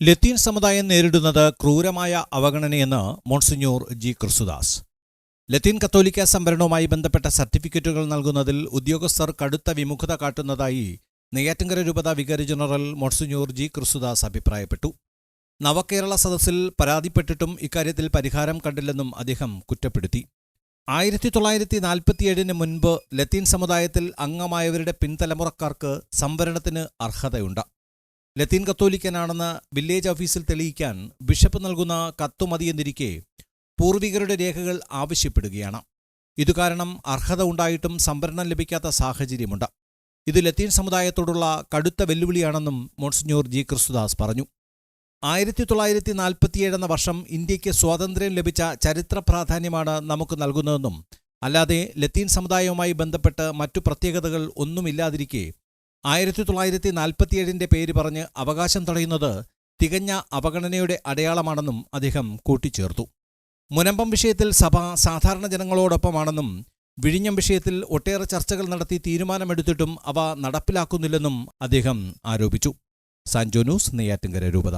ലത്തീൻ സമുദായം നേരിടുന്നത് ക്രൂരമായ അവഗണനയെന്ന് മോൺസിഞ്ഞോർ ജി ക്രിസ്തുദാസ്. ലത്തീൻ കത്തോലിക്ക സംവരണവുമായി ബന്ധപ്പെട്ട സർട്ടിഫിക്കറ്റുകൾ നൽകുന്നതിൽ ഉദ്യോഗസ്ഥർ കടുത്ത വിമുഖത കാട്ടുന്നതായി നെയ്യാറ്റിൻകര രൂപത വികാരി ജനറൽ മോൺസിഞ്ഞോർ ജി ക്രിസ്തുദാസ് അഭിപ്രായപ്പെട്ടു. നവകേരള സദസ്സിൽ പരാതിപ്പെട്ടിട്ടും ഇക്കാര്യത്തിൽ പരിഹാരം കണ്ടില്ലെന്നും അദ്ദേഹം കുറ്റപ്പെടുത്തി. 1947 മുൻപ് ലത്തീൻ സമുദായത്തിൽ അംഗമായവരുടെ പിൻതലമുറക്കാർക്ക് സംവരണത്തിന് അർഹതയുണ്ട്. ലത്തീൻ കത്തോലിക്കനാണെന്ന് വില്ലേജ് ഓഫീസിൽ തെളിയിക്കാൻ ബിഷപ്പ് നൽകുന്ന കത്തു മതിയെന്നിരിക്കെ പൂർവികരുടെ രേഖകൾ ആവശ്യപ്പെടുകയാണ്. ഇതുകാരണം അർഹത ഉണ്ടായിട്ടും സംവരണം ലഭിക്കാത്ത സാഹചര്യമുണ്ട്. ഇത് ലത്തീൻ സമുദായത്തോടുള്ള കടുത്ത വെല്ലുവിളിയാണെന്നും മോൺസിഞ്ഞോർ ജി ക്രിസ്തുദാസ് പറഞ്ഞു. 1947 എന്ന വർഷം ഇന്ത്യയ്ക്ക് സ്വാതന്ത്ര്യം ലഭിച്ച ചരിത്ര പ്രാധാന്യമാണ് നമുക്ക് നൽകുന്നതെന്നും അല്ലാതെ ലത്തീൻ സമുദായവുമായി ബന്ധപ്പെട്ട് മറ്റു പ്രത്യേകതകൾ ഒന്നുമില്ലാതിരിക്കെ 1947 പേര് പറഞ്ഞ് അവകാശം തടയുന്നത് തികഞ്ഞ അവഗണനയുടെ അടയാളമാണെന്നും അദ്ദേഹം കൂട്ടിച്ചേർത്തു. മുനമ്പം വിഷയത്തിൽ സഭ സാധാരണ ജനങ്ങളോടൊപ്പമാണെന്നും വിഴിഞ്ഞം വിഷയത്തിൽ ഒട്ടേറെ ചർച്ചകൾ നടത്തി തീരുമാനമെടുത്തിട്ടും അവ നടപ്പിലാക്കുന്നില്ലെന്നും അദ്ദേഹം ആരോപിച്ചു. സാൻജോ ന്യൂസ്, നെയ്യാറ്റിൻകര രൂപത.